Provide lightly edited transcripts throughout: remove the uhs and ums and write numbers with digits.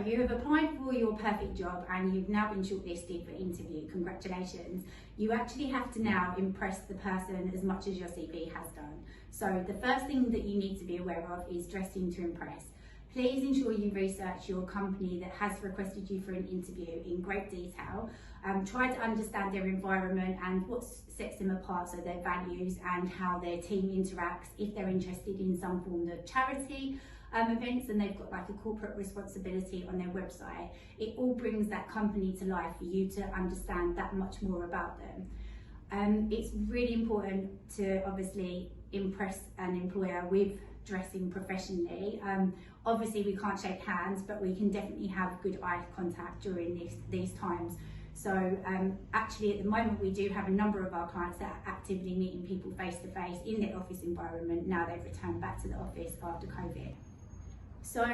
you have applied for your perfect job and you've now been shortlisted for interview. Congratulations. You actually have to now impress the person as much as your CV has done. So the first thing that you need to be aware of is dressing to impress. Please ensure you research your company that has requested you for an interview in great detail. Try to understand their environment and what sets them apart, so their values and how their team interacts. If they're interested in some form of charity events and they've got like a corporate responsibility on their website, it all brings that company to life for you to understand that much more about them. It's really important to obviously impress an employer with dressing professionally. Obviously we can't shake hands, but we can definitely have good eye contact during these times. So actually at the moment we do have a number of our clients that are actively meeting people face to face in their office environment now they've returned back to the office after COVID. So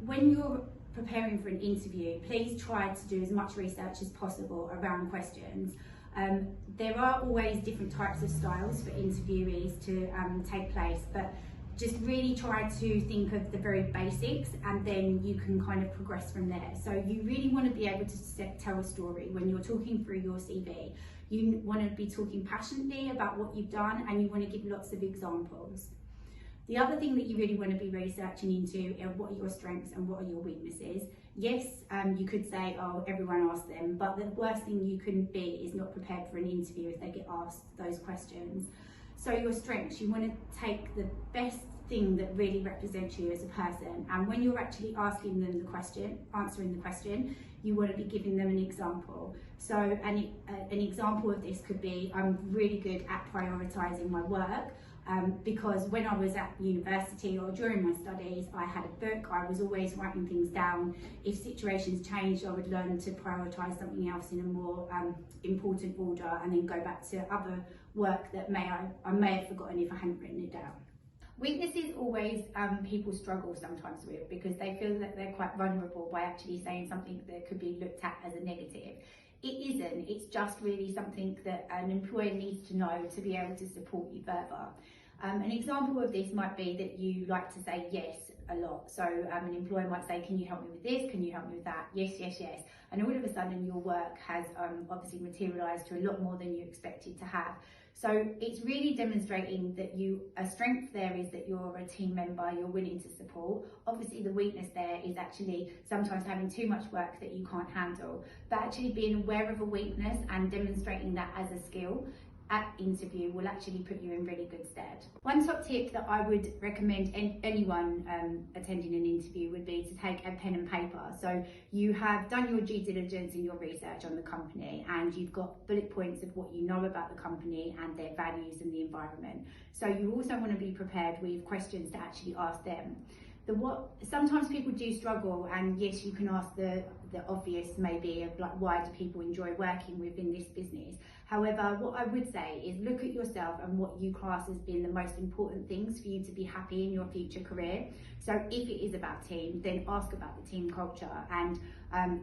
when you're preparing for an interview, please try to do as much research as possible around questions. There are always different types of styles for interviewees to take place, but just really try to think of the very basics and then you can kind of progress from there. So you really want to be able to tell a story when you're talking through your CV. You want to be talking passionately about what you've done and you want to give lots of examples. The other thing that you really want to be researching into are what are your strengths and what are your weaknesses. Yes, you could say, oh, everyone asks them, but the worst thing you can be is not prepared for an interview if they get asked those questions. So your strengths, you want to take the best thing that really represents you as a person, and when you're actually asking them the question, answering the question, you want to be giving them an example. So an example of this could be, I'm really good at prioritising my work. Because when I was at university or during my studies, I had a book, I was always writing things down. If situations changed, I would learn to prioritise something else in a more important order and then go back to other work that I may have forgotten if I hadn't written it down. Weaknesses always people struggle sometimes with because they feel that they're quite vulnerable by actually saying something that could be looked at as a negative. It isn't, it's just really something that an employer needs to know to be able to support you further. An example of this might be that you like to say yes a lot. So an employer might say, can you help me with this? Can you help me with that? Yes, yes, yes. And all of a sudden your work has obviously materialised to a lot more than you expected to have. So it's really demonstrating that a strength there is that you're a team member, you're willing to support. Obviously the weakness there is actually sometimes having too much work that you can't handle. But actually being aware of a weakness and demonstrating that as a skill at interview will actually put you in really good stead. One top tip that I would recommend anyone attending an interview would be to take a pen and paper. So you have done your due diligence and your research on the company and you've got bullet points of what you know about the company and their values and the environment. So you also want to be prepared with questions to actually ask them. Sometimes people do struggle, and yes, you can ask the obvious maybe of like, why do people enjoy working within this business? However, what I would say is look at yourself and what you class as being the most important things for you to be happy in your future career. So if it is about team, then ask about the team culture and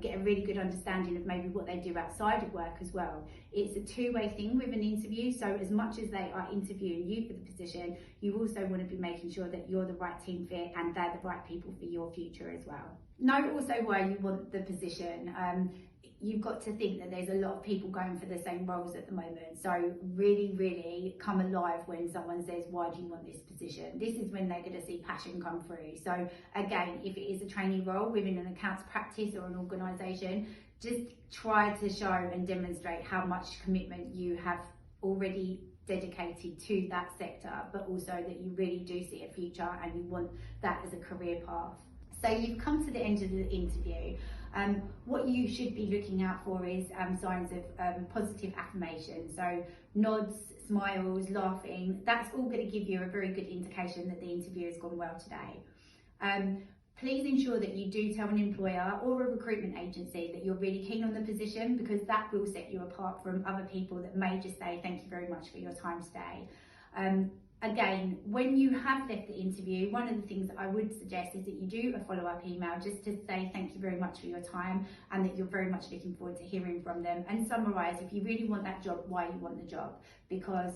get a really good understanding of maybe what they do outside of work as well. It's a two-way thing with an interview, so as much as they are interviewing you for the position, you also want to be making sure that you're the right team fit and they're the right people for your future as well. Know also why you want the position. You've got to think that there's a lot of people going for the same roles at the moment. So really, really come alive when someone says, why do you want this position? This is when they're going to see passion come through. So again, if it is a trainee role within an accounts practice or an organisation, just try to show and demonstrate how much commitment you have already dedicated to that sector, but also that you really do see a future and you want that as a career path. So you've come to the end of the interview. What you should be looking out for is signs of positive affirmation. So nods, smiles, laughing, that's all going to give you a very good indication that the interview has gone well today. Please ensure that you do tell an employer or a recruitment agency that you're really keen on the position, because that will set you apart from other people that may just say thank you very much for your time today. Again, when you have left the interview, one of the things that I would suggest is that you do a follow-up email just to say thank you very much for your time and that you're very much looking forward to hearing from them, and summarise if you really want that job, why you want the job, because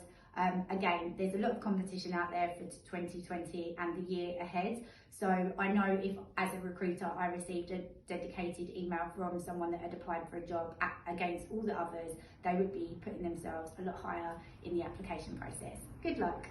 Again, there's a lot of competition out there for 2020 and the year ahead. So I know if, as a recruiter, I received a dedicated email from someone that had applied for a job against all the others, they would be putting themselves a lot higher in the application process. Good luck.